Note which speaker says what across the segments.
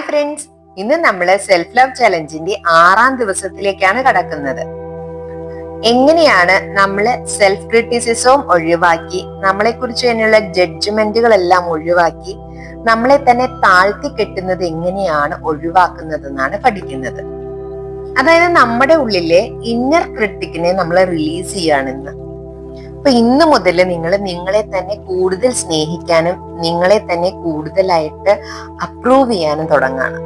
Speaker 1: Hi friends, ഇന്ന് നമ്മള് self love ചലഞ്ചിന്റെ 6ാം ദിവസത്തിലേക്കാണ് കടക്കുന്നത്. എങ്ങനെയാണ് നമ്മള് സെൽഫ് ക്രിറ്റിസിസവും ഒഴിവാക്കി നമ്മളെ കുറിച്ച് തന്നെയുള്ള ജഡ്ജ്മെന്റുകളെല്ലാം ഒഴിവാക്കി നമ്മളെ തന്നെ താഴ്ത്തി കെട്ടുന്നത് എങ്ങനെയാണ് ഒഴിവാക്കുന്നതെന്നാണ് പഠിക്കുന്നത്. അതായത് നമ്മുടെ ഉള്ളിലെ ഇന്നർ ക്രിട്ടിക്കിനെ നമ്മൾ റിലീസ് ചെയ്യാണെന്ന്. അപ്പൊ ഇന്ന് മുതൽ നിങ്ങൾ നിങ്ങളെ തന്നെ കൂടുതൽ സ്നേഹിക്കാനും നിങ്ങളെ തന്നെ കൂടുതലായിട്ട് അപ്രൂവ് ചെയ്യാനും തുടങ്ങാണ്.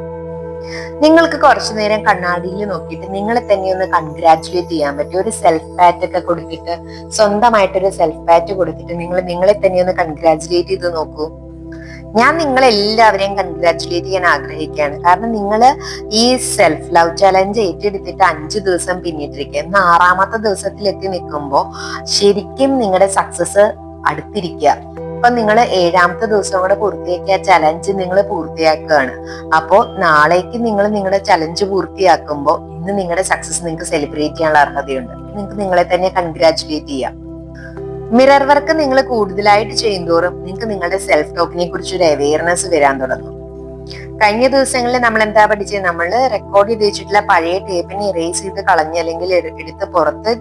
Speaker 1: നിങ്ങൾക്ക് കുറച്ചു നേരം കണ്ണാടിയിൽ നോക്കിയിട്ട് നിങ്ങളെ തന്നെ ഒന്ന് കൺഗ്രാറ്റുലേറ്റ് ചെയ്യാൻ പറ്റും. ഒരു സെൽഫ് പാറ്റ് ഒക്കെ കൊടുത്തിട്ട്, സ്വന്തമായിട്ടൊരു സെൽഫ് പാറ്റ് കൊടുത്തിട്ട് നിങ്ങൾ നിങ്ങളെ തന്നെ ഒന്ന് കൺഗ്രാറ്റുലേറ്റ് ചെയ്ത് നോക്കൂ. ഞാൻ നിങ്ങളെല്ലാവരെയും കൺഗ്രാറ്റുലേറ്റ് ചെയ്യാൻ ആഗ്രഹിക്കുകയാണ്. കാരണം നിങ്ങൾ ഈ സെൽഫ് ലവ് ചലഞ്ച് ഏറ്റെടുത്തിട്ട് 5 ദിവസം പിന്നിട്ടിരിക്കുക. ഇന്ന് 6ാമത്തെ ദിവസത്തിലെത്തി നിൽക്കുമ്പോൾ ശരിക്കും നിങ്ങളുടെ സക്സസ് അടുത്തിരിക്കുക. അപ്പൊ നിങ്ങൾ 7ാമത്തെ ദിവസം കൂടെ പൂർത്തിയാക്കിയ ചലഞ്ച് നിങ്ങൾ പൂർത്തിയാക്കുകയാണ്. അപ്പോൾ നാളേക്ക് നിങ്ങൾ നിങ്ങളുടെ ചലഞ്ച് പൂർത്തിയാക്കുമ്പോൾ ഇന്ന് നിങ്ങളുടെ സക്സസ് നിങ്ങൾക്ക് സെലിബ്രേറ്റ് ചെയ്യാനുള്ള അർഹതയുണ്ട്. നിങ്ങൾക്ക് നിങ്ങളെ തന്നെ കൺഗ്രാറ്റുലേറ്റ് ചെയ്യാം. മിറർ വർക്ക് നിങ്ങൾ കൂടുതലായിട്ട് ചെയ്യുന്തോറും നിങ്ങൾക്ക് നിങ്ങളുടെ സെൽഫ് ടോക്കിനെ കുറിച്ച് ഒരു അവെയർനെസ് വരാൻ തുടങ്ങും. കഴിഞ്ഞ ദിവസങ്ങളിൽ നമ്മൾ എന്താ പഠിച്ചത്? നമ്മൾ റെക്കോർഡ് ചെയ്ത് വെച്ചിട്ടുള്ള പഴയ ടേപ്പിനെ ഇറേസ് ചെയ്ത് കളഞ്ഞ് അല്ലെങ്കിൽ എടുത്ത് പുറത്ത്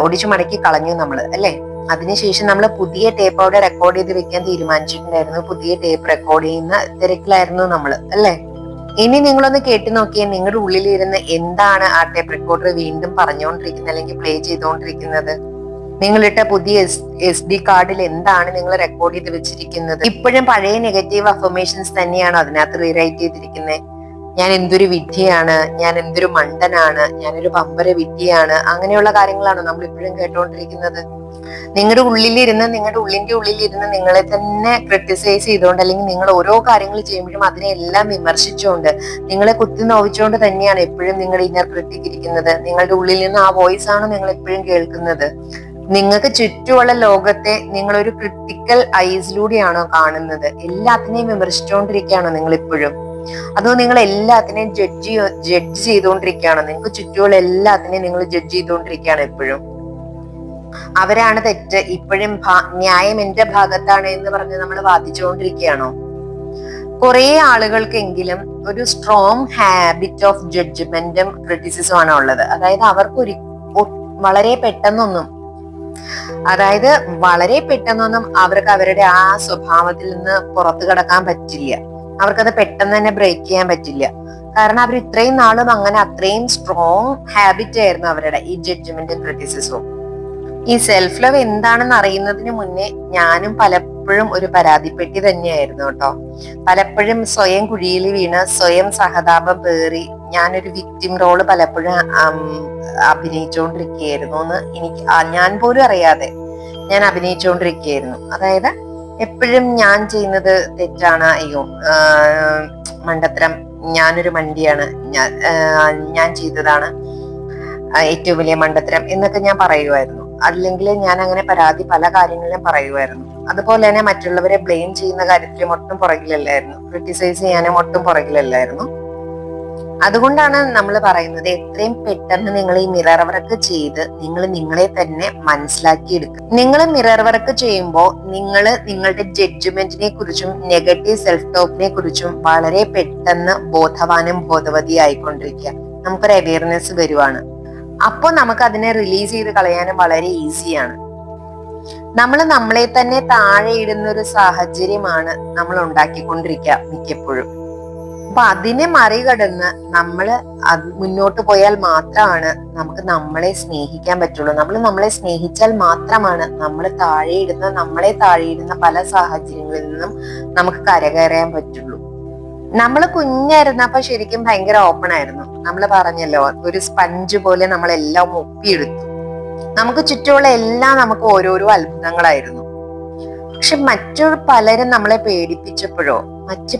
Speaker 1: ഒടിച്ചു മടക്കി കളഞ്ഞു നമ്മൾ, അല്ലെ? അതിനുശേഷം നമ്മൾ പുതിയ ടേപ്പ് അവിടെ റെക്കോർഡ് ചെയ്ത് വെക്കാൻ തീരുമാനിച്ചിട്ടുണ്ടായിരുന്നു. പുതിയ ടേപ്പ് റെക്കോർഡ് ചെയ്യുന്ന തിരക്കിലായിരുന്നു നമ്മൾ, അല്ലെ? ഇനി നിങ്ങളൊന്ന് കേട്ടു നോക്കിയേ, നിങ്ങളുടെ ഉള്ളിലിരുന്ന് എന്താണ് ആ ടേപ്പ് റെക്കോർഡർ വീണ്ടും പറഞ്ഞുകൊണ്ടിരിക്കുന്നത് അല്ലെങ്കിൽ പ്ലേ ചെയ്തുകൊണ്ടിരിക്കുന്നത്? നിങ്ങളിട്ട പുതിയ SD കാർഡിൽ എന്താണ് നിങ്ങൾ റെക്കോർഡ് ചെയ്ത് വെച്ചിരിക്കുന്നത്? ഇപ്പോഴും പഴയ നെഗറ്റീവ് അഫർമേഷൻസ് തന്നെയാണോ അതിനകത്ത് റീറൈറ്റ് ചെയ്തിരിക്കുന്നത്? ഞാൻ എന്തൊരു വിഡ്ഢിയാണ്, ഞാൻ എന്തൊരു മണ്ടനാണ്, ഞാനൊരു പമ്പര വിഡ്ഢിയാണ്, അങ്ങനെയുള്ള കാര്യങ്ങളാണോ നമ്മൾ ഇപ്പോഴും കേട്ടോണ്ടിരിക്കുന്നത്? നിങ്ങളുടെ ഉള്ളിന്റെ ഉള്ളിലിരുന്ന് നിങ്ങളെ തന്നെ ക്രിട്ടിസൈസ് ചെയ്തുകൊണ്ട്, അല്ലെങ്കിൽ നിങ്ങൾ ഓരോ കാര്യങ്ങൾ ചെയ്യുമ്പോഴും അതിനെല്ലാം വിമർശിച്ചുകൊണ്ട്, നിങ്ങളെ കുത്തി നോവിച്ചുകൊണ്ട് തന്നെയാണ് എപ്പോഴും നിങ്ങളുടെ ഇന്നർ ക്രിട്ടിക് ഇരിക്കുന്നത്. നിങ്ങളുടെ ഉള്ളിൽ നിന്ന് ആ വോയിസ് ആണ് നിങ്ങൾ എപ്പോഴും കേൾക്കുന്നത്. നിങ്ങൾക്ക് ചുറ്റുമുള്ള ലോകത്തെ നിങ്ങൾ ഒരു ക്രിട്ടിക്കൽ ഐസിലൂടെയാണോ കാണുന്നത്? എല്ലാത്തിനെയും വിമർശിച്ചുകൊണ്ടിരിക്കുകയാണോ നിങ്ങൾ ഇപ്പോഴും? അതോ നിങ്ങൾ എല്ലാത്തിനെയും ജഡ്ജ് ചെയ്തുകൊണ്ടിരിക്കുകയാണോ? നിങ്ങൾക്ക് ചുറ്റുമുള്ള എല്ലാത്തിനെയും നിങ്ങൾ ജഡ്ജ് ചെയ്തുകൊണ്ടിരിക്കുകയാണോ എപ്പോഴും? അവരാണ് തെറ്റ്, ഇപ്പോഴും ന്യായം എന്റെ ഭാഗത്താണ് എന്ന് പറഞ്ഞ് നമ്മൾ വാദിച്ചുകൊണ്ടിരിക്കുകയാണോ? കുറെ ആളുകൾക്കെങ്കിലും ഒരു സ്ട്രോങ് ഹാബിറ്റ് ഓഫ് ജഡ്ജ്മെന്റും ക്രിറ്റിസിസും ആണ് ഉള്ളത്. അതായത് അവർക്ക് വളരെ പെട്ടെന്നൊന്നും അവർക്ക് അവരുടെ ആ സ്വഭാവത്തിൽ നിന്ന് പുറത്തു കടക്കാൻ പറ്റില്ല. അവർക്കത് പെട്ടെന്ന് തന്നെ ബ്രേക്ക് ചെയ്യാൻ പറ്റില്ല. കാരണം അവർ ഇത്രയും നാളും അങ്ങനെ അത്രയും സ്ട്രോങ് ഹാബിറ്റ് ആയിരുന്നു അവരുടെ ഈ ജഡ്ജ്മെന്റും ക്രിറ്റിസിസവും. ഈ സെൽഫ് ലവ് എന്താണെന്ന് അറിയുന്നതിന് മുന്നേ ഞാനും പലപ്പോഴും ഒരു പരാതിപ്പെട്ടി തന്നെയായിരുന്നു കേട്ടോ. പലപ്പോഴും സ്വയം കുഴിയിൽ വീണ് സ്വയം സഹതാപം പേറി ഞാനൊരു വിക്ടിം റോള് പലപ്പോഴും അഭിനയിച്ചുകൊണ്ടിരിക്കുകയായിരുന്നു എന്ന് ഞാൻ പോലും അറിയാതെ ഞാൻ അഭിനയിച്ചുകൊണ്ടിരിക്കുകയായിരുന്നു. അതായത് എപ്പോഴും ഞാൻ ചെയ്യുന്നത് തെറ്റാണ്, അയ്യോ മണ്ടത്തരം, ഞാനൊരു മണ്ടിയാണ്, ഞാൻ ചെയ്തതാണ് ഏറ്റവും വലിയ മണ്ടത്തരം എന്നൊക്കെ ഞാൻ പറയുമായിരുന്നു. അല്ലെങ്കിൽ ഞാൻ അങ്ങനെ പല കാര്യങ്ങളിലും പറയുമായിരുന്നു. അതുപോലെ തന്നെ മറ്റുള്ളവരെ ബ്ലെയിം ചെയ്യുന്ന കാര്യത്തിലും ഒട്ടും പുറകിലല്ലായിരുന്നു, ക്രിട്ടിസൈസ് ചെയ്യാനും ഒട്ടും പുറകിലല്ലായിരുന്നു. അതുകൊണ്ടാണ് നമ്മൾ പറയുന്നത്, എത്രയും പെട്ടെന്ന് നിങ്ങൾ ഈ മിറർ വർക്ക് ചെയ്ത് നിങ്ങൾ നിങ്ങളെ തന്നെ മനസ്സിലാക്കി എടുക്കുക. നിങ്ങൾ മിറർ വർക്ക് ചെയ്യുമ്പോൾ നിങ്ങൾ നിങ്ങളുടെ ജഡ്ജ്മെന്റിനെ കുറിച്ചും നെഗറ്റീവ് സെൽഫ് ടോക്കിനെ കുറിച്ചും വളരെ പെട്ടെന്ന് ബോധവാനും ബോധവതിയായിക്കൊണ്ടിരിക്കുക. നമുക്കൊരു അവയർനെസ് വരുവാണ്. അപ്പോൾ നമുക്ക് അതിനെ റിലീസ് ചെയ്ത് കളയാനും വളരെ ഈസിയാണ്. നമ്മൾ നമ്മളെ തന്നെ താഴെ ഇടുന്ന ഒരു സാഹചര്യമാണ് നമ്മൾ ഉണ്ടാക്കിക്കൊണ്ടിരിക്കുക മിക്കപ്പോഴും. അപ്പൊ അതിനെ മറികടന്ന് നമ്മൾ മുന്നോട്ട് പോയാൽ മാത്രമാണ് നമുക്ക് നമ്മളെ സ്നേഹിക്കാൻ പറ്റുള്ളൂ. നമ്മൾ നമ്മളെ സ്നേഹിച്ചാൽ മാത്രമാണ് നമ്മളെ താഴെയിടുന്ന പല സാഹചര്യങ്ങളിൽ നിന്നും നമുക്ക് കരകയറാൻ പറ്റുള്ളൂ. നമ്മൾ കുഞ്ഞായിരുന്നപ്പോ ശരിക്കും ഭയങ്കര ഓപ്പൺ ആയിരുന്നു. നമ്മൾ പറഞ്ഞല്ലോ, ഒരു സ്പഞ്ച് പോലെ നമ്മളെല്ലാം ഒപ്പിയെടുത്തു. നമുക്ക് ചുറ്റുമുള്ള എല്ലാം നമുക്ക് ഓരോരോ അത്ഭുതങ്ങളായിരുന്നു. പക്ഷെ പലരും നമ്മളെ പേടിപ്പിച്ചപ്പോഴോ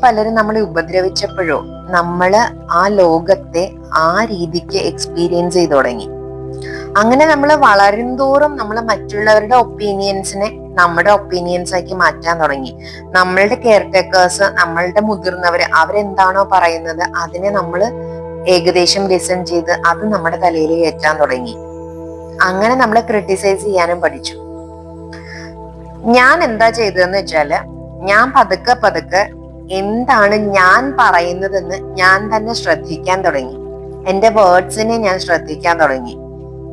Speaker 1: പലരും നമ്മളെ ഉപദ്രവിച്ചപ്പോഴോ നമ്മള് ആ ലോകത്തെ ആ രീതിക്ക് എക്സ്പീരിയൻസ് ചെയ്ത് തുടങ്ങി. അങ്ങനെ നമ്മൾ വളരുംതോറും നമ്മൾ മറ്റുള്ളവരുടെ ഒപ്പീനിയൻസിനെ നമ്മുടെ ഒപ്പീനിയൻസ് ആക്കി മാറ്റാൻ തുടങ്ങി. നമ്മളുടെ കെയർ ടേക്കേഴ്സ്, നമ്മളുടെ മുതിർന്നവര് അവരെന്താണോ പറയുന്നത് അതിനെ നമ്മൾ ഏകദേശം ലിസൺ ചെയ്ത് അത് നമ്മുടെ തലയിൽ കയറ്റാൻ തുടങ്ങി. അങ്ങനെ നമ്മളെ ക്രിട്ടിസൈസ് ചെയ്യാനും പഠിച്ചു. ഞാൻ എന്താ ചെയ്തതെന്ന് വെച്ചാല്, ഞാൻ പതുക്കെ എന്താണ് ഞാൻ പറയുന്നതെന്ന് ഞാൻ തന്നെ ശ്രദ്ധിക്കാൻ തുടങ്ങി. എന്റെ വേർഡ്സിനെ ഞാൻ ശ്രദ്ധിക്കാൻ തുടങ്ങി.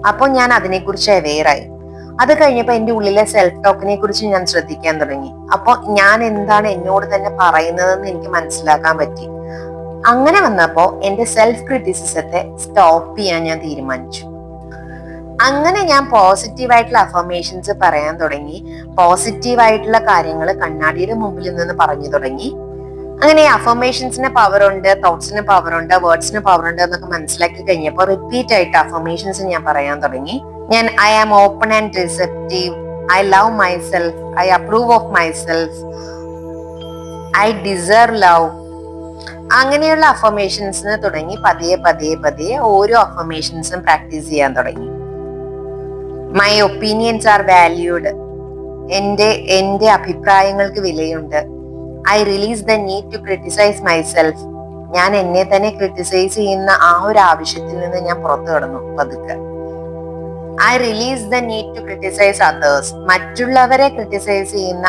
Speaker 1: അപ്പോൾ ഞാൻ അതിനെക്കുറിച്ച് അവെയറായി. അത് കഴിഞ്ഞപ്പോൾ എന്റെ ഉള്ളിലെ സെൽഫ് ടോക്കിനെ കുറിച്ച് ഞാൻ ശ്രദ്ധിക്കാൻ തുടങ്ങി. അപ്പോൾ ഞാൻ എന്താണ് എന്നോട് തന്നെ പറയുന്നതെന്ന് എനിക്ക് മനസ്സിലാക്കാൻ പറ്റി. അങ്ങനെ വന്നപ്പോ എന്റെ സെൽഫ് ക്രിറ്റിസിസത്തെ സ്റ്റോപ്പ് ചെയ്യാൻ ഞാൻ തീരുമാനിച്ചു. അങ്ങനെ ഞാൻ പോസിറ്റീവായിട്ടുള്ള അഫർമേഷൻസ് പറയാൻ തുടങ്ങി. പോസിറ്റീവായിട്ടുള്ള കാര്യങ്ങൾ കണ്ണാടിയുടെ മുമ്പിൽ നിന്ന് പറഞ്ഞു തുടങ്ങി. അങ്ങനെ അഫർമേഷൻസിന് പവർ ഉണ്ട്, തോട്ട്സിന് പവർ ഉണ്ട്, വേർഡ്സിന് പവർ ഉണ്ട് എന്നൊക്കെ മനസ്സിലാക്കി കഴിഞ്ഞപ്പോൾ റിപ്പീറ്റ് ആയിട്ട് അഫർമേഷൻസ് ഞാൻ പറയാൻ തുടങ്ങി. ഞാൻ I am open and receptive, I love myself, I approve of myself, I deserve love. അങ്ങനെയുള്ള അഫർമേഷൻസിന് തുടങ്ങി പതിയെ പതിയെ പതിയെ ഓരോ അഫർമേഷൻസും പ്രാക്ടീസ് ചെയ്യാൻ തുടങ്ങി. മൈ ഒപ്പീനിയൻസ് ആർ വാല്യൂഡ്, എന്റെ അഭിപ്രായങ്ങൾക്ക് വിലയുണ്ട്. I release the need to criticise myself, ഞാൻ എന്നെ തന്നെ ക്രിട്ടിസൈസ് ചെയ്യുന്ന ആ ഒരു ആവശ്യത്തിൽ നിന്ന് ഞാൻ പുറത്തു കടന്നു പതുക്കെ. I release the need to criticise others, മറ്റുള്ളവരെ ക്രിട്ടിസൈസ് ചെയ്യുന്ന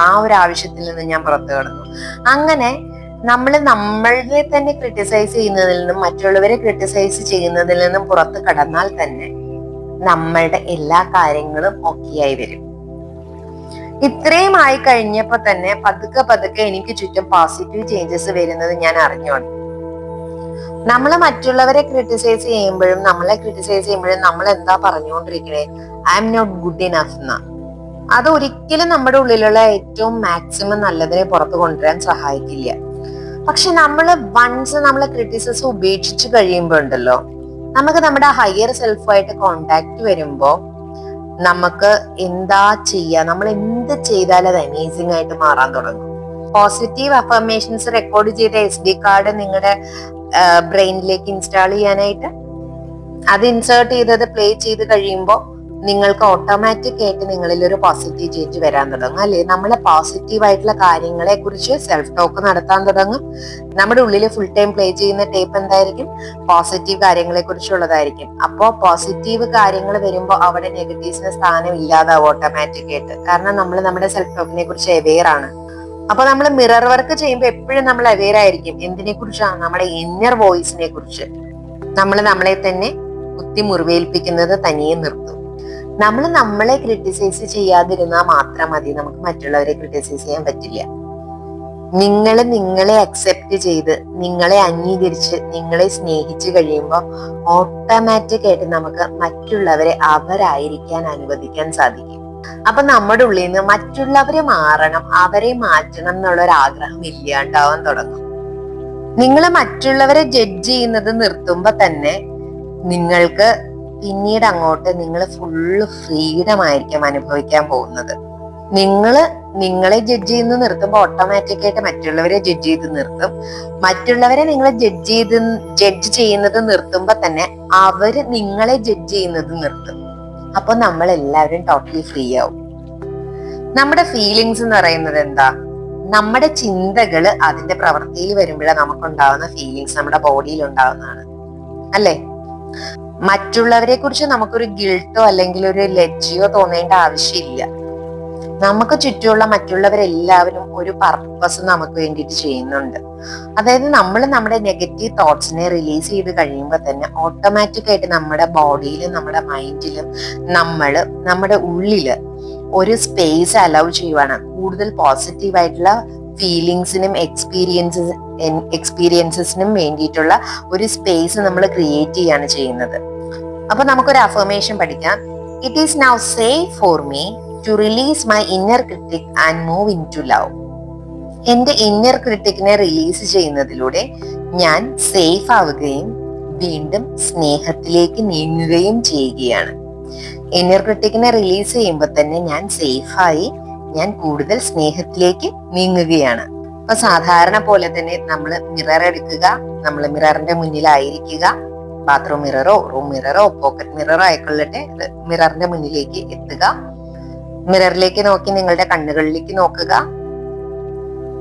Speaker 1: ആ ഒരു ആവശ്യത്തിൽ നിന്ന് ഞാൻ പുറത്തു കടന്നു. അങ്ങനെ നമ്മളെ തന്നെ ക്രിട്ടിസൈസ് ചെയ്യുന്നതിൽ നിന്നും മറ്റുള്ളവരെ ക്രിട്ടിസൈസ് ചെയ്യുന്നതിൽ നിന്നും പുറത്ത് കടന്നാൽ തന്നെ നമ്മളുടെ എല്ലാ കാര്യങ്ങളും ഓക്കെയായി വരും. ഇത്രയും ആയി കഴിഞ്ഞപ്പോ തന്നെ പതുക്കെ പതുക്കെ എനിക്ക് ചുറ്റും പോസിറ്റീവ് ചേഞ്ചസ് വരുന്നത് ഞാൻ അറിഞ്ഞോണ്ട്. നമ്മൾ മറ്റുള്ളവരെ ക്രിട്ടിസൈസ് ചെയ്യുമ്പോഴും നമ്മളെ ക്രിട്ടിസൈസ് ചെയ്യുമ്പോഴും നമ്മൾ എന്താ പറഞ്ഞുകൊണ്ടിരിക്കണേ? I'm not good enough എന്നാ. അത് ഒരിക്കലും നമ്മുടെ ഉള്ളിലുള്ള ഏറ്റവും മാക്സിമം നല്ലതിനെ പുറത്തു കൊണ്ടുവരാൻ സഹായിക്കില്ല. പക്ഷെ നമ്മളെ ക്രിറ്റിസിസം ഉപേക്ഷിച്ച് കഴിയുമ്പോ ഉണ്ടല്ലോ, നമുക്ക് നമ്മുടെ ഹയർ സെൽഫുമായിട്ട് കോണ്ടാക്ട് വരുമ്പോ നമുക്ക് എന്താ ചെയ്യാ, നമ്മൾ എന്ത് ചെയ്താലും അത് അമേസിംഗ് ആയിട്ട് മാറാൻ തുടങ്ങും. പോസിറ്റീവ് അഫർമേഷൻസ് റെക്കോർഡ് ചെയ്ത SD കാർഡ് നിങ്ങളുടെ ബ്രെയിനിലേക്ക് ഇൻസ്റ്റാൾ ചെയ്യാനായിട്ട് അത് ഇൻസേർട്ട് ചെയ്തത് പ്ലേ ചെയ്ത് കഴിയുമ്പോൾ നിങ്ങൾക്ക് ഓട്ടോമാറ്റിക് ആയിട്ട് നിങ്ങളിൽ ഒരു പോസിറ്റീവ് ചേഞ്ച് വരാൻ തുടങ്ങും അല്ലെ. നമ്മളെ പോസിറ്റീവ് ആയിട്ടുള്ള കാര്യങ്ങളെ കുറിച്ച് സെൽഫ് ടോക്ക് നടത്താൻ തുടങ്ങും. നമ്മുടെ ഉള്ളിൽ ഫുൾ ടൈം പ്ലേ ചെയ്യുന്ന ടേപ്പ് എന്തായിരിക്കും? പോസിറ്റീവ് കാര്യങ്ങളെ കുറിച്ചുള്ളതായിരിക്കും. അപ്പോൾ പോസിറ്റീവ് കാര്യങ്ങൾ വരുമ്പോൾ അവിടെ നെഗറ്റീവ്സിന് സ്ഥാനം ഇല്ലാതാവും ഓട്ടോമാറ്റിക് ആയിട്ട്. കാരണം നമ്മൾ നമ്മുടെ സെൽഫ് ടോക്കിനെ കുറിച്ച് അവെയർ ആണ്. അപ്പൊ നമ്മൾ മിറർ വർക്ക് ചെയ്യുമ്പോൾ എപ്പോഴും നമ്മൾ അവെയർ ആയിരിക്കും. എന്തിനെ കുറിച്ചാണ്? നമ്മുടെ ഇന്നർ വോയിസിനെ കുറിച്ച്. നമ്മൾ നമ്മളെ തന്നെ കുത്തി മുറിവേൽപ്പിക്കുന്നത് തനിയെ നിർത്തും. നമ്മളെ ക്രിട്ടിസൈസ് ചെയ്യാതിരുന്നാൽ മാത്രം മതി, നമുക്ക് മറ്റുള്ളവരെ ക്രിട്ടിസൈസ് ചെയ്യാൻ പറ്റില്ല. നിങ്ങളെ അക്സെപ്റ്റ് ചെയ്ത് നിങ്ങളെ അംഗീകരിച്ച് നിങ്ങളെ സ്നേഹിച്ചു കഴിയുമ്പോൾ ഓട്ടോമാറ്റിക് ആയിട്ട് നമുക്ക് മറ്റുള്ളവരെ അവരായിരിക്കാൻ അനുവദിക്കാൻ സാധിക്കും. അപ്പൊ നമ്മുടെ ഉള്ളിൽ നിന്ന് മറ്റുള്ളവരെ മാറണം, അവരെ മാറ്റണം എന്നുള്ളൊരു ആഗ്രഹം ഇല്ലാണ്ടാവാൻ തുടങ്ങും. നിങ്ങൾ മറ്റുള്ളവരെ ജഡ്ജ് ചെയ്യുന്നത് നിർത്തുമ്പോ തന്നെ നിങ്ങൾക്ക് പിന്നീട് അങ്ങോട്ട് നിങ്ങൾ ഫുള്ള് ഫ്രീഡം ആയിരിക്കും അനുഭവിക്കാൻ പോകുന്നത്. നിങ്ങളെ ജഡ്ജ് ചെയ്യുന്നത് നിർത്തുമ്പോൾ ഓട്ടോമാറ്റിക് ആയിട്ട് മറ്റുള്ളവരെ ജഡ്ജ് ചെയ്ത് നിർത്തും. മറ്റുള്ളവരെ നിങ്ങൾ ജഡ്ജ് ചെയ്യുന്നത് നിർത്തുമ്പോ തന്നെ അവര് നിങ്ങളെ ജഡ്ജ് ചെയ്യുന്നത് നിർത്തും. അപ്പൊ നമ്മൾ എല്ലാവരും ടോട്ടലി ഫ്രീ ആവും. നമ്മുടെ ഫീലിങ്സ് എന്ന് പറയുന്നത് എന്താ? നമ്മുടെ ചിന്തകള് അതിന്റെ പ്രവൃത്തിയിൽ വരുമ്പോഴേ നമുക്കുണ്ടാവുന്ന ഫീലിങ്സ് നമ്മുടെ ബോഡിയിൽ ഉണ്ടാവുന്നതാണ് അല്ലേ. മറ്റുള്ളവരെ കുറിച്ച് നമുക്കൊരു ഗിൽട്ടോ അല്ലെങ്കിൽ ഒരു ലജ്ജയോ തോന്നേണ്ട ആവശ്യമില്ല. നമുക്ക് ചുറ്റുമുള്ള മറ്റുള്ളവരെല്ലാവരും ഒരു പർപ്പസ് നമുക്ക് വേണ്ടിയിട്ട് ചെയ്യുന്നുണ്ട്. അതായത് നമ്മൾ നമ്മുടെ നെഗറ്റീവ് തോട്ട്സിനെ റിലീസ് ചെയ്ത് കഴിയുമ്പോൾ തന്നെ ഓട്ടോമാറ്റിക് ആയിട്ട് നമ്മുടെ ബോഡിയിലും നമ്മുടെ മൈൻഡിലും നമ്മുടെ ഉള്ളില് ഒരു സ്പേസ് അലൗ ചെയ്യുവാണ്. കൂടുതൽ പോസിറ്റീവ് ആയിട്ടുള്ള ഫീലിങ്സിനും എക്സ്പീരിയൻസസിനും വേണ്ടിയിട്ടുള്ള ഒരു സ്പേസ് നമ്മൾ ക്രിയേറ്റ് ചെയ്യാണ് ചെയ്യുന്നത്. അപ്പൊ നമുക്കൊരു അഫർമേഷൻ പഠിക്കാം. It is now safe for me to release my inner critic and move into love. എന്റെ ഇന്നർ ക്രിട്ടിക്കിനെ റിലീസ് ചെയ്യുന്നതിലൂടെ ഞാൻ സേഫ് ആവുകയും വീണ്ടും സ്നേഹത്തിലേക്ക് നീങ്ങുകയും ചെയ്യുകയാണ്. ഇന്നർ ക്രിട്ടിക്കിനെ റിലീസ് ചെയ്യുമ്പോൾ തന്നെ ഞാൻ സേഫായി, ഞാൻ കൂടുതൽ സ്നേഹത്തിലേക്ക് നീങ്ങുകയാണ്. അപ്പൊ സാധാരണ പോലെ തന്നെ നമ്മൾ മിറർ എടുക്കുക, നമ്മൾ മിററിന്റെ മുന്നിലായിരിക്കുക. ബാത്റൂം മിററോ റൂം മിററോ പോക്കറ്റ് മിററോ ആയിക്കൊള്ളട്ടെ, മിററിന്റെ മുന്നിലേക്ക് എത്തുക. മിററിലേക്ക് നോക്കി നിങ്ങളുടെ കണ്ണുകളിലേക്ക് നോക്കുക.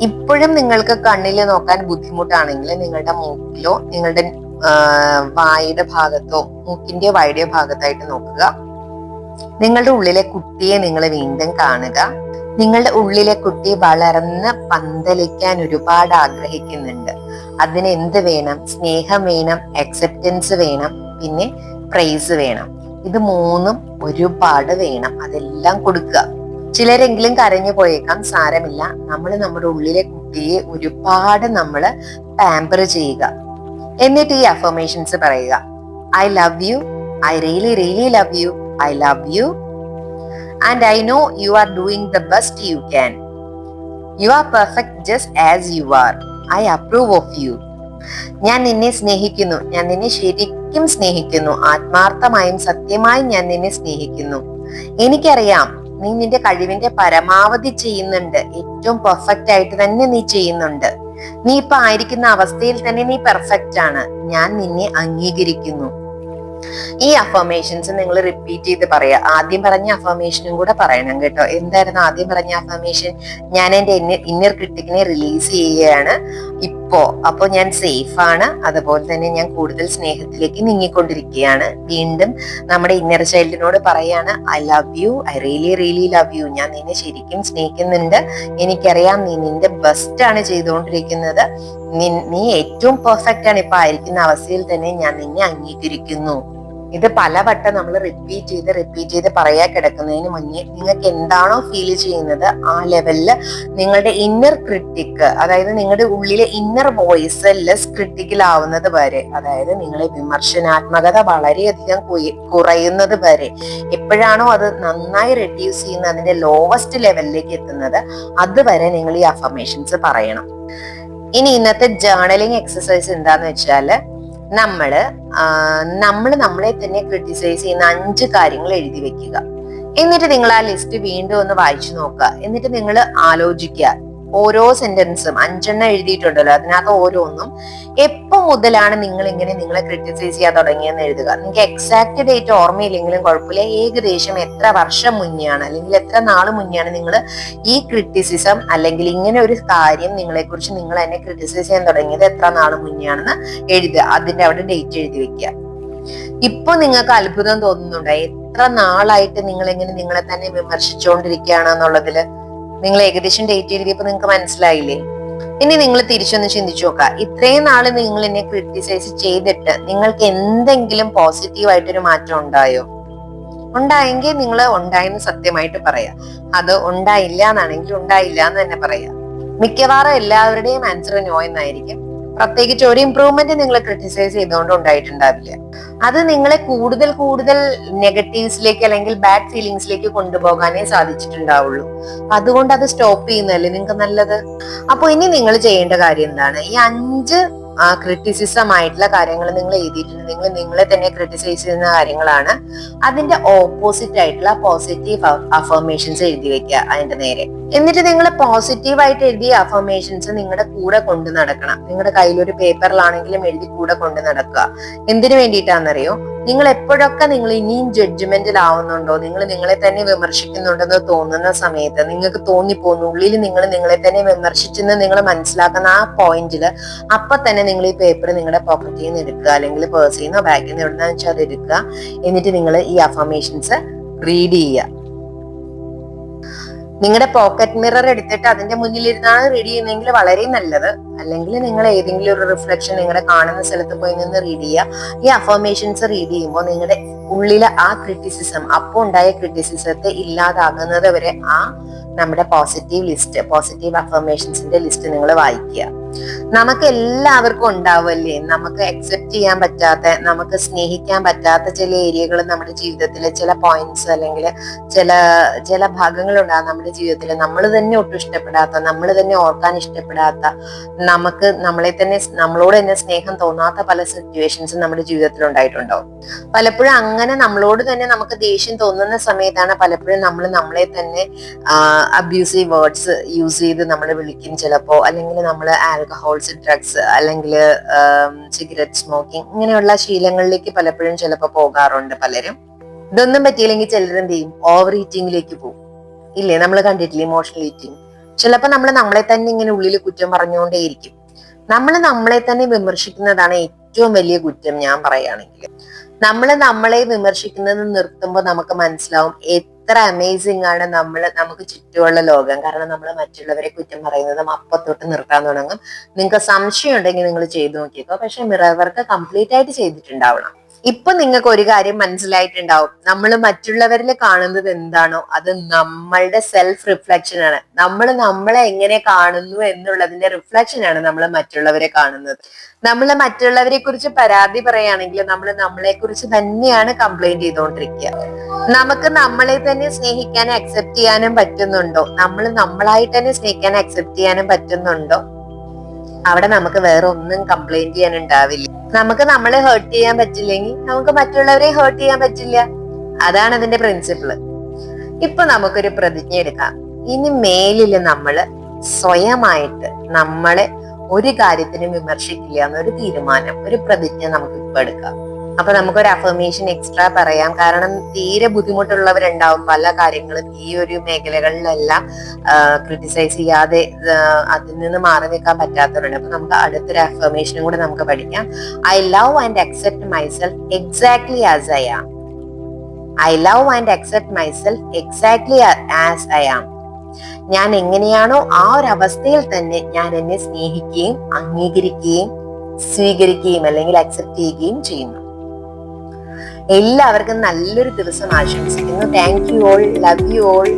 Speaker 1: ഇപ്പോഴും നിങ്ങൾക്ക് കണ്ണിൽ നോക്കാൻ ബുദ്ധിമുട്ടാണെങ്കിൽ നിങ്ങളുടെ മൂക്കിലോ നിങ്ങളുടെ വായുടെ ഭാഗത്തോ മൂക്കിന്റെ വായുടെ ഭാഗത്തായിട്ട് നോക്കുക. നിങ്ങളുടെ ഉള്ളിലെ കുട്ടിയെ നിങ്ങൾ വീണ്ടും കാണുക. നിങ്ങളുടെ ഉള്ളിലെ കുട്ടി വളർന്ന് പന്തലിക്കാൻ ഒരുപാട് ആഗ്രഹിക്കുന്നുണ്ട്. അതിന് എന്ത് വേണം? സ്നേഹം വേണം, അക്സെപ്റ്റൻസ് വേണം, പിന്നെ പ്രൈസ് വേണം. ഇത് മൂന്നും ഒരുപാട് വേണം. അതെല്ലാം കൊടുക്കുക. ചിലരെങ്കിലും കരഞ്ഞു പോയേക്കാം, സാരമില്ല. നമ്മൾ നമ്മുടെ ഉള്ളിലെ കുട്ടിയെ ഒരുപാട് പാമ്പർ ചെയ്യുക. എന്നിട്ട് ഈ അഫർമേഷൻസ് പറയുക. I love you, I really really love you, I love you, and I know you are doing the best you can. You are perfect just as you are. I approve of you. ഞാൻ നിന്നെ സ്നേഹിക്കുന്നു, ഞാൻ നിന്നെ ശരിക്കും സ്നേഹിക്കുന്നു, ആത്മാർത്ഥമായും സത്യമായും ഞാൻ നിന്നെ സ്നേഹിക്കുന്നു. എനിക്കറിയാം നീ നിന്റെ കഴിവിന്റെ പരമാവധി ചെയ്യുന്നുണ്ട്, ഏറ്റവും പെർഫെക്റ്റ് ആയിട്ട് തന്നെ നീ ചെയ്യുന്നുണ്ട്. നീ ഇപ്പൊ ആയിരിക്കുന്ന അവസ്ഥയിൽ തന്നെ നീ പെർഫെക്റ്റ് ആണ്. ഞാൻ നിന്നെ അംഗീകരിക്കുന്നു. ഈ അഫർമേഷൻസ് നിങ്ങൾ റിപ്പീറ്റ് ചെയ്ത് പറയാ. ആദ്യം പറഞ്ഞ അഫർമേഷനും കൂടെ പറയണം കേട്ടോ. എന്തായിരുന്നു ആദ്യം പറഞ്ഞ അഫർമേഷൻ? ഞാൻ എന്റെ ഇന്നർ ക്രിട്ടിക്കിനെ റിലീസ് ചെയ്യുകയാണ് അപ്പോ ഞാൻ സേഫ് ആണ്, അതുപോലെ തന്നെ ഞാൻ കൂടുതൽ സ്നേഹത്തിലേക്ക് നീങ്ങിക്കൊണ്ടിരിക്കുകയാണ്. വീണ്ടും നമ്മുടെ ഇന്നർ ചൈൽഡിനോട് പറയാണ്, I love you, I really really love U. ഞാൻ നിന്നെ ശരിക്കും സ്നേഹിക്കുന്നുണ്ട്. എനിക്കറിയാം നീ നിന്റെ ബെസ്റ്റ് ആണ് ചെയ്തുകൊണ്ടിരിക്കുന്നത്. നീ ഏറ്റവും പെർഫെക്റ്റ് ആണ്. ഇപ്പൊ ആയിരിക്കുന്ന അവസ്ഥയിൽ തന്നെ ഞാൻ നിന്നെ അംഗീകരിക്കുന്നു. ഇത് പലവട്ടം നമ്മൾ റിപ്പീറ്റ് ചെയ്ത് പറയാ കിടക്കുന്നതിന് മുന്നേ നിങ്ങൾക്ക് എന്താണോ ഫീൽ ചെയ്യുന്നത് ആ ലെവലില് നിങ്ങളുടെ ഇന്നർ ക്രിട്ടിക്, അതായത് നിങ്ങളുടെ ഉള്ളിലെ ഇന്നർ വോയിസ് ലെസ് ക്രിട്ടിക്കൽ ആവുന്നത് വരെ, അതായത് നിങ്ങളെ വിമർശനാത്മകത വളരെയധികം കുറയുന്നത് വരെ, എപ്പോഴാണോ അത് നന്നായി റെഡ്യൂസ് ചെയ്യുന്ന അതിന്റെ ലോവസ്റ്റ് ലെവലിലേക്ക് എത്തുന്നത് അതുവരെ നിങ്ങൾ ഈ അഫർമേഷൻസ് പറയണം. ഇനി ഇന്നത്തെ ജേർണലിംഗ് എക്സസൈസ് എന്താന്ന് വെച്ചാല് നമ്മള് നമ്മളെ തന്നെ ക്രിട്ടിസൈസ് ചെയ്യുന്ന 5 കാര്യങ്ങൾ എഴുതി വെക്കുക. എന്നിട്ട് നിങ്ങൾ ആ ലിസ്റ്റ് വീണ്ടും ഒന്ന് വായിച്ചു നോക്കുക. എന്നിട്ട് നിങ്ങൾ ആലോചിക്കുക, ഓരോ സെന്റൻസും 5 എഴുതിയിട്ടുണ്ടല്ലോ, അതിനകത്ത് ഓരോന്നും എപ്പോ മുതലാണ് നിങ്ങൾ ഇങ്ങനെ നിങ്ങളെ ക്രിട്ടിസൈസ് ചെയ്യാൻ തുടങ്ങിയെന്ന് എഴുതുക. നിങ്ങൾക്ക് എക്സാക്ട് ഡേറ്റ് ഓർമ്മയില്ലെങ്കിലും കുഴപ്പമില്ല, ഏകദേശം എത്ര വർഷം മുന്നെയാണ് അല്ലെങ്കിൽ എത്ര നാള് മുന്നെയാണ് നിങ്ങൾ ഈ ക്രിറ്റിസിസം അല്ലെങ്കിൽ ഇങ്ങനെ ഒരു കാര്യം നിങ്ങളെ കുറിച്ച് നിങ്ങൾ എന്നെ ക്രിട്ടിസൈസ് ചെയ്യാൻ തുടങ്ങിയത് എത്ര നാള് മുന്നെയാണെന്ന് എഴുതുക. അതിന്റെ അവിടെ ഡേറ്റ് എഴുതി വെക്കുക. ഇപ്പൊ നിങ്ങൾക്ക് അത്ഭുതം തോന്നുന്നുണ്ടോ? എത്ര നാളായിട്ട് നിങ്ങൾ എങ്ങനെ നിങ്ങളെ തന്നെ വിമർശിച്ചുകൊണ്ടിരിക്കുകയാണെന്നുള്ളതില് നിങ്ങൾ ഏകദേശം ഡേറ്റ് എഴുതിയപ്പോ നിങ്ങൾക്ക് മനസ്സിലായില്ലേ? ഇനി നിങ്ങൾ തിരിച്ചൊന്ന് ചിന്തിച്ചു നോക്കുക. ഇത്രയും നാള് നിങ്ങൾ എന്നെ ക്രിട്ടിസൈസ് ചെയ്തിട്ട് നിങ്ങൾക്ക് എന്തെങ്കിലും പോസിറ്റീവായിട്ടൊരു മാറ്റം ഉണ്ടായോ? ഉണ്ടായെങ്കിൽ നിങ്ങൾ ഉണ്ടായെന്ന് സത്യമായിട്ട് പറയാം. അത് ഉണ്ടായില്ല എന്നാണെങ്കിൽ ഉണ്ടായില്ല എന്ന് തന്നെ പറയാം. മിക്കവാറും എല്ലാവരുടെയും ആൻസർ നോ എന്നായിരിക്കും. പ്രത്യേകിച്ച് ഒരു ഇമ്പ്രൂവ്മെന്റ് നിങ്ങൾ ക്രിട്ടിസൈസ് ചെയ്തുകൊണ്ട് ഉണ്ടായിട്ടുണ്ടാവില്ല. അത് നിങ്ങളെ കൂടുതൽ നെഗറ്റീവ്സിലേക്ക് അല്ലെങ്കിൽ ബാഡ് ഫീലിങ്സിലേക്ക് കൊണ്ടുപോകാനേ സാധിച്ചിട്ടുണ്ടാവുള്ളൂ. അതുകൊണ്ട് അത് സ്റ്റോപ്പ് ചെയ്യുന്നതല്ലേ നിങ്ങൾക്ക് നല്ലത്. അപ്പൊ ഇനി നിങ്ങൾ ചെയ്യേണ്ട കാര്യം എന്താണ്? ഈ 5 ക്രിറ്റിസിസം ആയിട്ടുള്ള കാര്യങ്ങൾ നിങ്ങൾ എഴുതിയിട്ടുണ്ട്. നിങ്ങൾ നിങ്ങളെ തന്നെ ക്രിട്ടിസൈസ് ചെയ്യുന്ന കാര്യങ്ങളാണ്. അതിന്റെ ഓപ്പോസിറ്റ് ആയിട്ടുള്ള പോസിറ്റീവ് അഫർമേഷൻസ് എഴുതി വെക്കുക അതിന്റെ നേരെ. എന്നിട്ട് നിങ്ങൾ പോസിറ്റീവായിട്ട് എഴുതിയ അഫർമേഷൻസ് നിങ്ങളുടെ കൂടെ കൊണ്ടു നടക്കണം. നിങ്ങളുടെ കയ്യിലൊരു പേപ്പറിലാണെങ്കിലും എഴുതി കൂടെ കൊണ്ടു നടക്കുക. എന്തിനു വേണ്ടിയിട്ടാണെന്നറിയോ? നിങ്ങൾ എപ്പോഴൊക്കെ നിങ്ങൾ ഇനിയും ജഡ്ജ്മെന്റിലാവുന്നുണ്ടോ, നിങ്ങൾ നിങ്ങളെ തന്നെ വിമർശിക്കുന്നുണ്ടെന്ന് തോന്നുന്ന സമയത്ത്, നിങ്ങൾക്ക് തോന്നിപ്പോകുന്നു ഉള്ളിൽ നിങ്ങൾ നിങ്ങളെ തന്നെ വിമർശിച്ചെന്ന് നിങ്ങൾ മനസ്സിലാക്കുന്ന ആ പോയിന്റിൽ അപ്പൊ തന്നെ നിങ്ങൾ ഈ പേപ്പർ നിങ്ങളുടെ പോക്കറ്റിൽ നിന്ന് എടുക്കുക, അല്ലെങ്കിൽ പേഴ്സിൽ നിന്നോ ബാഗിൽ നിന്ന് എവിടെന്ന് വെച്ചാൽ അത് എടുക്കുക. എന്നിട്ട് നിങ്ങൾ ഈ അഫർമേഷൻസ് റീഡ് ചെയ്യുക. നിങ്ങളുടെ പോക്കറ്റ് മിറർ എടുത്തിട്ട് അതിന്റെ മുന്നിലിരുന്നാണ് റീഡ് ചെയ്യുന്നതെങ്കിൽ വളരെ നല്ലത്. അല്ലെങ്കിൽ നിങ്ങൾ ഏതെങ്കിലും ഒരു റിഫ്ലക്ഷൻ നിങ്ങളുടെ കാണുന്ന സ്ഥലത്ത് പോയി നിന്ന് റീഡ് ചെയ്യുക. ഈ അഫർമേഷൻസ് റീഡ് ചെയ്യുമ്പോൾ നിങ്ങളുടെ ഉള്ളിലെ ആ ക്രിറ്റിസിസം, അപ്പോൾ ഉണ്ടായ ക്രിറ്റിസിസത്തെ ഇല്ലാതാകുന്നത് വരെ നമ്മുടെ പോസിറ്റീവ് അഫർമേഷൻസിന്റെ ലിസ്റ്റ് നിങ്ങൾ വായിക്കുക. നമുക്ക് എല്ലാവർക്കും ഉണ്ടാവുമല്ലേ നമുക്ക് അക്സെപ്റ്റ് ചെയ്യാൻ പറ്റാത്ത, നമുക്ക് സ്നേഹിക്കാൻ പറ്റാത്ത ചില ഏരിയകൾ നമ്മുടെ ജീവിതത്തിലെ, ചില പോയിന്റ്സ് അല്ലെങ്കിൽ ചില ഭാഗങ്ങൾ ഉണ്ടാകും നമ്മുടെ ജീവിതത്തിൽ. നമ്മൾ തന്നെ ഒട്ടും ഇഷ്ടപ്പെടാത്ത, നമ്മൾ തന്നെ ഓർക്കാൻ ഇഷ്ടപ്പെടാത്ത, നമുക്ക് നമ്മളോട് തന്നെ സ്നേഹം തോന്നാത്ത പല സിറ്റുവേഷൻസും നമ്മുടെ ജീവിതത്തിൽ ഉണ്ടായിട്ടുണ്ടാവും. പലപ്പോഴും അങ്ങനെ നമ്മളോട് തന്നെ നമുക്ക് ദേഷ്യം തോന്നുന്ന സമയത്താണ് പലപ്പോഴും നമ്മളെ തന്നെ അബ്യൂസീവ് വേർഡ്സ് യൂസ് ചെയ്ത് നമ്മൾ വിളിക്കും ചിലപ്പോ, അല്ലെങ്കിൽ നമ്മൾ ആൽക്കഹോൾസ്, ഡ്രഗ്സ്, അല്ലെങ്കിൽ സിഗരറ്റ് സ്മോക്കിംഗ്, ഇങ്ങനെയുള്ള ശീലങ്ങളിലേക്ക് പലപ്പോഴും ചിലപ്പോൾ പോകാറുണ്ട് പലരും. ഇതൊന്നും പറ്റിയില്ലെങ്കിൽ ചിലർ എന്ത് ചെയ്യും? ഓവർ ഈറ്റിംഗിലേക്ക് പോകും. ഇല്ലേ, നമ്മൾ കണ്ടിട്ടില്ലേ ഇമോഷണൽ ഈറ്റിംഗ്? ചിലപ്പോൾ നമ്മളെ തന്നെ ഇങ്ങനെ ഉള്ളിൽ കുറ്റം പറഞ്ഞുകൊണ്ടേയിരിക്കും. നമ്മളെ തന്നെ വിമർശിക്കുന്നതാണ് ഏറ്റവും വലിയ കുറ്റം. ഞാൻ പറയുകയാണെങ്കിൽ നമ്മളെ വിമർശിക്കുന്നത് നിർത്തുമ്പോൾ നമുക്ക് മനസ്സിലാവും എത്ര അമേസിംഗ് ആണ് നമുക്ക് ചുറ്റുമുള്ള ലോകം. കാരണം നമ്മൾ മറ്റുള്ളവരെ കുറ്റം പറയുന്നതും അപ്പൊ തൊട്ട് നിർത്താൻ തുടങ്ങും. നിങ്ങൾക്ക് സംശയം ഉണ്ടെങ്കിൽ നിങ്ങൾ ചെയ്തു നോക്കിക്കോ. പക്ഷെ മിറർ വർക്ക് കംപ്ലീറ്റ് ആയിട്ട് ചെയ്തിട്ടുണ്ടാവണം. ഇപ്പൊ നിങ്ങൾക്ക് ഒരു കാര്യം മനസ്സിലായിട്ടുണ്ടാവും, നമ്മൾ മറ്റുള്ളവരിൽ കാണുന്നത് എന്താണോ അത് നമ്മളുടെ സെൽഫ് റിഫ്ലക്ഷൻ ആണ്. നമ്മൾ നമ്മളെ എങ്ങനെ കാണുന്നു എന്നുള്ളതിന്റെ റിഫ്ലക്ഷൻ ആണ് നമ്മൾ മറ്റുള്ളവരെ കാണുന്നത്. നമ്മൾ മറ്റുള്ളവരെ കുറിച്ച് പരാതി പറയുകയാണെങ്കിൽ നമ്മൾ നമ്മളെ കുറിച്ച് തന്നെയാണ് കംപ്ലൈന്റ് ചെയ്തുകൊണ്ടിരിക്കുക. നമുക്ക് നമ്മളെ തന്നെ സ്നേഹിക്കാനും അക്സെപ്റ്റ് ചെയ്യാനും പറ്റുന്നുണ്ടോ, നമ്മൾ നമ്മളായിട്ട് തന്നെ സ്നേഹിക്കാനും അക്സെപ്റ്റ് ചെയ്യാനും പറ്റുന്നുണ്ടോ, അവിടെ നമുക്ക് വേറെ ഒന്നും കംപ്ലൈന്റ് ചെയ്യാനുണ്ടാവില്ല. നമുക്ക് നമ്മളെ ഹേർട്ട് ചെയ്യാൻ പറ്റില്ലെങ്കിൽ നമുക്ക് മറ്റുള്ളവരെ ഹേർട്ട് ചെയ്യാൻ പറ്റില്ല. അതാണ് അതിന്റെ പ്രിൻസിപ്പിള്. ഇപ്പൊ നമുക്കൊരു പ്രതിജ്ഞ എടുക്കാം. ഇനി മേലില് നമ്മള് സ്വയമായിട്ട് നമ്മളെ ഒരു കാര്യത്തിനും വിമർശിക്കില്ല എന്നൊരു തീരുമാനം, ഒരു പ്രതിജ്ഞ നമുക്ക് ഇപ്പൊ എടുക്കാം. അപ്പൊ നമുക്കൊരു അഫർമേഷൻ എക്സ്ട്രാ പറയാം. കാരണം തീരെ ബുദ്ധിമുട്ടുള്ളവരുണ്ടാവും പല കാര്യങ്ങളും ഈ ഒരു മേഖലകളിലെല്ലാം ക്രിട്ടിസൈസ് ചെയ്യാതെ അതിൽ നിന്ന് മാറി നിൽക്കാൻ പറ്റാത്തവരുണ്ട്. അപ്പൊ നമുക്ക് അടുത്തൊരു അഫർമേഷനും കൂടെ നമുക്ക് പഠിക്കാം. I love and accept myself exactly as I am. I love and accept myself exactly as I am. ഞാൻ എങ്ങനെയാണോ ആ ഒരു അവസ്ഥയിൽ തന്നെ ഞാൻ എന്നെ സ്നേഹിക്കുകയും അംഗീകരിക്കുകയും സ്വീകരിക്കുകയും അല്ലെങ്കിൽ അക്സെപ്റ്റ് ചെയ്യുകയും ചെയ്യുന്നു. എല്ലാവർക്കും നല്ലൊരു ദിവസം ആശംസിക്കുന്നു. Thank you all. Love you all.